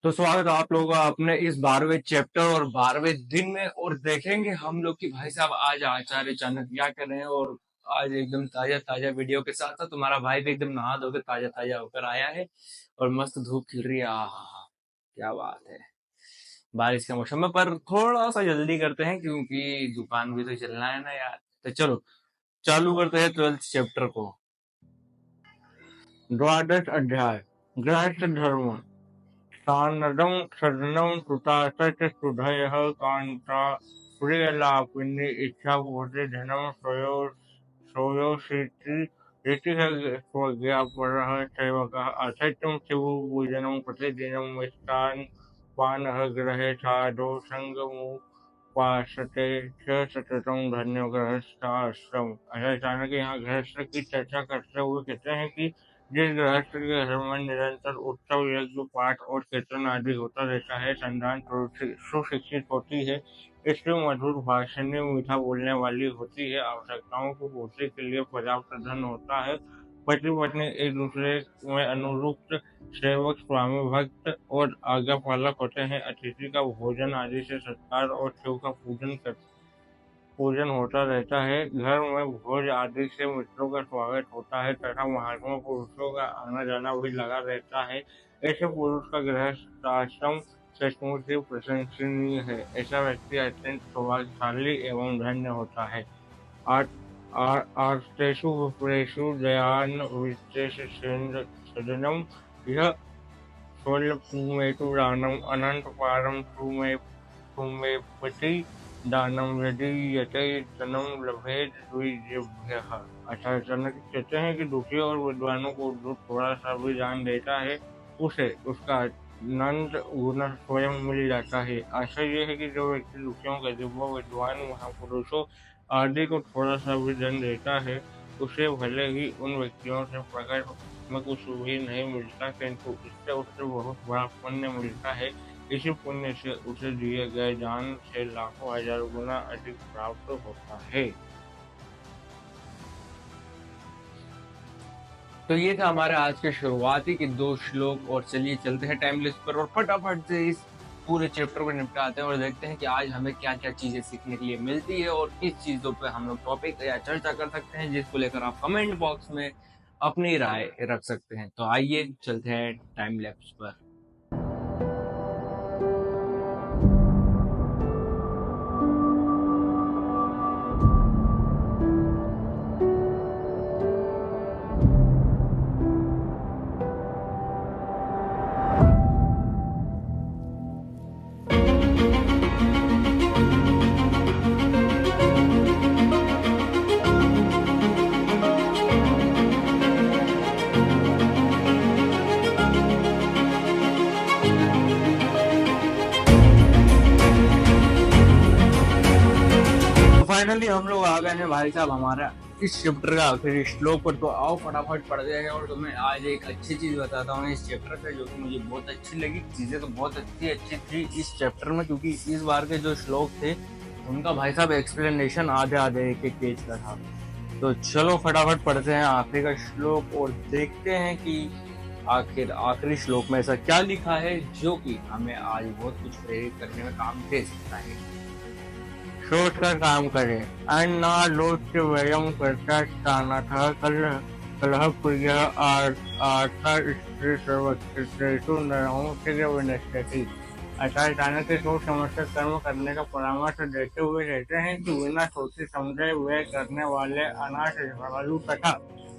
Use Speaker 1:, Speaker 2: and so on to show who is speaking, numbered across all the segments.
Speaker 1: तो स्वागत है आप लोगों का अपने इस 12वें चैप्टर और 12वें दिन में। और देखेंगे हम लोग कि भाई साहब आज आचार्य चाणक्य क्या कर रहे हैं। और आज एकदम ताजा ताजा वीडियो के साथ साथ तुम्हारा भाई भी एकदम नहा धो के ताजा ताजा होकर आया है और मस्त धूप खिल रही है। आहा, क्या बात है। बारिश के मौसम में पर थोड़ा सा जल्दी करते हैं क्योंकि दुकान भी तो चलना है ना यार। तो चलो चालू करते हैं 12th चैप्टर को। द्वादश अध्याय गृहस्थ धर्म। सानदं सदनं कृतासच सुधयः कान्ता प्रियलापिनी इच्छापूर्ति धनं श्रेयोषीति ऋतिः स्वज्ञापरः सेवकः असत्यं शिवपूजनं प्रतिदिनं मिष्टान्नपानः गृहे साधो सङ्गमुपासते च सततं धन्यो गृहस्थाश्रम। ऐसा चाणक्य यहाँ गृहस्थ की चर्चा करते हुए कहते हैं कि जिस गृहस्थ के घर में निरंतर उत्सव यज्ञ पाठ और कीर्तन आदि होता रहता है, संतान सुशिक्षित होती है, स्त्री मधुर भाषणी मीठा बोलने वाली होती है, आवश्यकताओं को पूर्ति के लिए पर्याप्त धन होता है, पति पत्नी एक दूसरे में अनुरूप सेवक स्वामी भक्त और आज्ञा पालक होते हैं, अतिथि का भोजन आदि से सत्कार और शिव का पूजन होता रहता है, घर में भोज आदि से मित्रों का स्वागत होता है तथा महात्मा पुरुषों का आना जाना भी लगा रहता है। ऐसे पुरुष का गृहस्थाश्रम सचमुच ही प्रशंसनीय है। ऐसा व्यक्ति अत्यंत सौभाग्यशाली एवं धन्य होता है। आर्तेषु विप्रेषु दयान वित्तेषु सदनम यह स्वल्पमेतु दानम अनंत पारम तुमेपति दानम यदीयते तनं लभेत द्विजेभ्यः। आचार्य चाणक्य कहते हैं कि दुखी और विद्वानों को जो थोड़ा सा भी दान देता है उसे उसका अनंत गुना स्वयं मिल जाता है। आशा ये है कि जो व्यक्ति दुखियों गरीबों विद्वान महापुरुषों आदि को थोड़ा सा भी धन देता है उसे भले ही उन व्यक्तियों से प्रकट में कुछ भी नहीं मिलता किंतु इससे उसे बहुत बड़ा पुण्य मिलता है। इसी पुण्य से उसे दिए गए दान से लाखों हजार गुना अधिक प्राप्त होता है। तो ये था हमारे आज के शुरुआती के 2 श्लोक। और चलिए चलते हैं टाइमलेस पर और फटाफट से इस पूरे चैप्टर को निपटाते हैं और देखते हैं कि आज हमें क्या क्या चीजें सीखने के लिए मिलती है और किस चीजों पे हम लोग टॉपिक या चर्चा कर सकते हैं जिसको लेकर आप कमेंट बॉक्स में अपनी राय रख सकते हैं। तो आइए चलते हैं टाइम लैप्स पर। फाइनली हम लोग आ गए हैं भाई साहब हमारा इस चैप्टर का आखिरी श्लोक पर। तो आओ फटाफट पढ़ते हैं और तुम्हें आज एक अच्छी चीज बताता हूँ इस चैप्टर से जो कि मुझे बहुत अच्छी लगी। चीजें तो बहुत अच्छी थी इस चैप्टर में क्योंकि इस बार के जो श्लोक थे उनका भाई साहब एक्सप्लेनेशन आधे एक पेज का था। तो चलो फटाफट पढ़ते हैं आखिरी का श्लोक और देखते हैं कि आखिरी श्लोक में ऐसा क्या लिखा है जो कि हमें आज बहुत कुछ प्रेरित करने में काम दे सकता है। सोच कर काम करें। अन्नालोच्य व्ययम करता स्थानतः कलह प्रिय आर्थ स्त्री सर्वक्षेत्रेषु नरहं शीघ्र विनश्यति। आचार्य चाणक्य सोच समझकर कर्म करने का परामर्श देते हुए कहते हैं कि बिना सोचे समझे व्यय करने वाले अनाथ श्रद्धालु तथा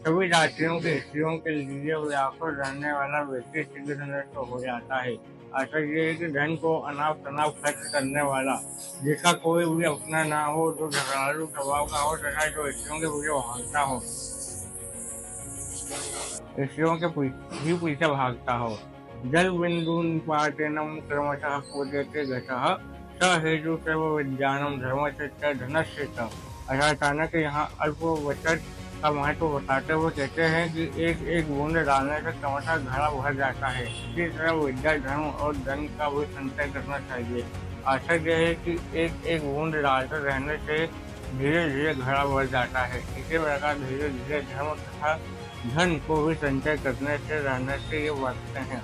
Speaker 1: सभी जातियों के स्त्रियों के लिए व्याकुल रहने वाला व्यक्ति शीघ्र नष्ट हो जाता है। आशा ये है कि धन को अनाप शनाप खर्च करने वाला जिसका कोई भी अपना ना हो, जो झगड़ालू स्वभाव का हो तथा जो स्त्रियों के पीछे भागता हो, स्त्रियों के पीछे भागता हो। जल बिंदु निपातेनम क्रमशः पूज्यते घटः स हेतु सर्व विज्ञानम धर्मस्य धनस्य च। आचार्य चाणक्य यहाँ अल्प बचत का महत्व बताते हुए कहते हैं कि एक एक बूंद डालने से क्रमशः घड़ा भर जाता है। इसी तरह विद्या धर्म और धन का भी संचय करना चाहिए। आशा यह है कि एक एक बूंद डालते रहने से धीरे धीरे घड़ा भर जाता है। इसी प्रकार धीरे धीरे धर्म तथा धन को भी संचय करने से रहने से ये बढ़ते हैं।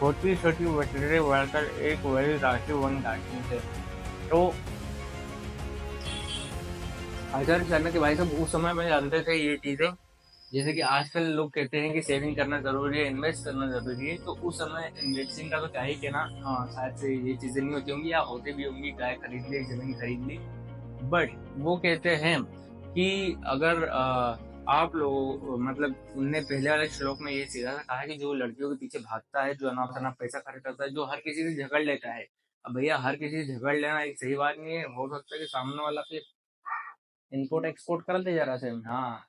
Speaker 1: छोटी छोटी बटरें बढ़कर एक बड़ी राशि बन जाती है। तो अचानक अचानक भाई साहब उस समय में जानते थे ये चीजें, जैसे कि आजकल लोग कहते हैं कि सेविंग करना जरूरी है, इन्वेस्ट करना जरूरी है, तो उस समय इन्वेस्टिंग का तो क्या ही कहना। हाँ, शायद से ये चीजें नहीं होती होंगी या होती भी होंगी, गाय खरीद ली, जमीन खरीद ली। बट वो कहते हैं कि अगर आप लोग मतलब उनने पहले वाले श्लोक में ये सीधा सा कहा है कि जो लड़कियों के पीछे भागता है, जो अनाप शनाप पैसा खर्च करता है, जो हर किसी से झगड़ लेता है। अब भैया हर किसी से झगड़ लेना एक सही बात नहीं है। हो सकता है कि सामने वाला फिर इम्पोर्ट एक्सपोर्ट कर दे जरा से। हाँ,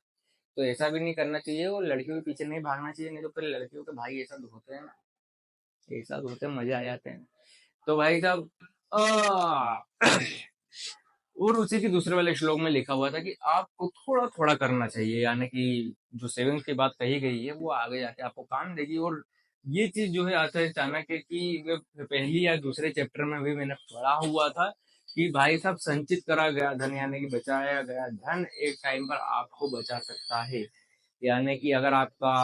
Speaker 1: तो ऐसा भी नहीं करना चाहिए और लड़कियों के पीछे नहीं भागना चाहिए, नहीं तो फिर लड़कियों के भाई ऐसा होते हैं ना, ऐसा होते हैं, मजे आ जाते हैं। तो भाई साहब आ, और उसी के दूसरे वाले श्लोक में लिखा हुआ था कि आपको थोड़ा थोड़ा करना चाहिए, यानी कि जो सेविंग्स की बात कही गई है वो आगे जाके आपको काम देगी। और ये चीज जो है आता है अचानक है कि पहली या दूसरे चैप्टर में भी मैंने पढ़ा हुआ था कि भाई साहब संचित करा गया धन यानी कि बचाया गया धन एक टाइम पर आपको बचा सकता है। यानी कि अगर आपका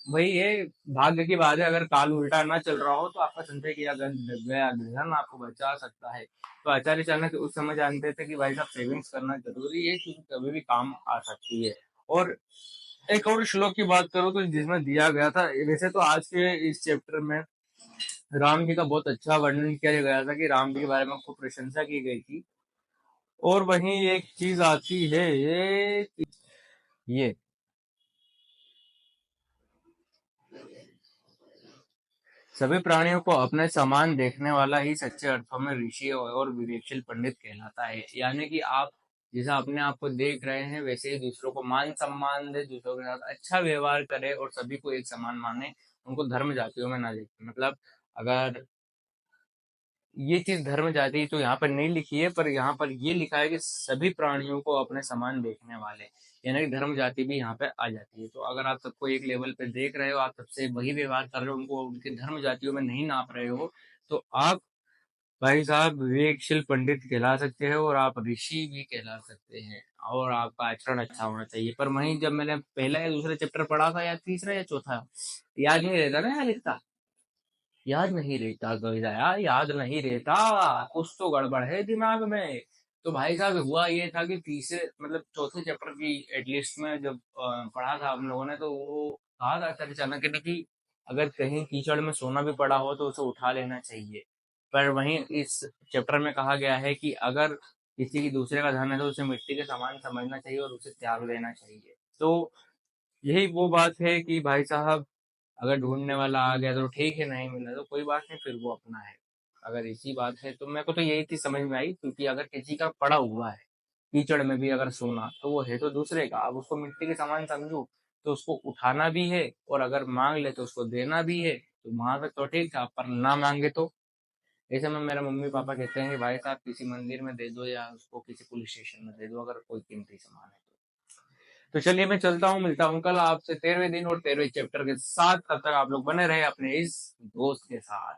Speaker 1: वही है, भाग्य की बात है, अगर काल उल्टा ना चल रहा हो तो आपका संचय किया गया धन आपको बचा सकता है। तो आचार्य चाणक्य उस समय जानते थे कि भाई साहब सेविंग्स करना जरूरी है क्योंकि कभी भी काम आ सकती है। और एक और श्लोक की बात करो तो जिसमें दिया गया था, वैसे तो आज के इस चैप्टर में राम जी का बहुत अच्छा वर्णन किया गया था कि राम जी के बारे में खूब प्रशंसा की गई थी। और वहीं एक चीज आती है ये सभी प्राणियों को अपने समान देखने वाला ही सच्चे अर्थों में ऋषि और विवेकशील पंडित कहलाता है। यानी कि आप जैसा अपने आप को देख रहे हैं वैसे ही दूसरों को मान सम्मान दे, दूसरों के साथ अच्छा व्यवहार करे और सभी को एक समान माने, उनको धर्म जातियों में ना देखे। मतलब अगर ये चीज धर्म जाति तो यहाँ पर नहीं लिखी है, पर यहाँ पर ये लिखा है कि सभी प्राणियों को अपने समान देखने वाले, यानी कि धर्म जाति भी यहाँ पे आ जाती है। तो अगर आप सबको एक लेवल पे देख रहे हो, आप सबसे वही व्यवहार कर रहे हो, उनको उनके धर्म जातियों में नहीं नाप रहे हो, तो आप भाई साहब विवेकशील पंडित कहला सकते हैं और आप ऋषि भी कहला सकते हैं। और आपका आचरण अच्छा होना चाहिए। पर वहीं जब मैंने पहला या दूसरा चैप्टर पढ़ा था या तीसरा या चौथा, याद नहीं रहता ना, याद लिखता, याद नहीं रहता गईदा यार, याद नहीं रहता, कुछ तो गड़बड़ है दिमाग में। तो भाई साहब हुआ ये था कि तीसरे मतलब चौथे चैप्टर की एटलीस्ट में जब पढ़ा था हम लोगों ने, तो वो कहा था आचार्य चाणक्य ने कि अगर कहीं कीचड़ में सोना भी पड़ा हो तो उसे उठा लेना चाहिए। पर वहीं इस चैप्टर में कहा गया है कि अगर किसी की दूसरे का धन है तो उसे मिट्टी के समान समझना चाहिए और उसे त्याग देना चाहिए। तो यही वो बात है कि भाई साहब अगर ढूंढने वाला आ गया तो ठीक है, नहीं मिला तो कोई बात नहीं, फिर वो अपना है। अगर इसी बात है तो मेरे को तो यही चीज समझ में आई, क्योंकि अगर किसी का पड़ा हुआ है कीचड़ में भी अगर सोना, तो वो है तो दूसरे का, अब उसको मिट्टी के समान समझू तो उसको उठाना भी है और अगर मांग ले तो उसको देना भी है। तो वहां तक तो ठीक था, पर ना मांगे तो ऐसे में मेरा मम्मी पापा कहते हैं कि भाई साहब किसी मंदिर में दे दो या उसको किसी पुलिस स्टेशन में दे दो अगर कोई कीमती सामान है तो चलिए मैं चलता हूँ, मिलता हूँ कल आपसे 13वें दिन और 13वें चैप्टर के साथ। तब तक आप लोग बने रहे अपने इस दोस्त के साथ।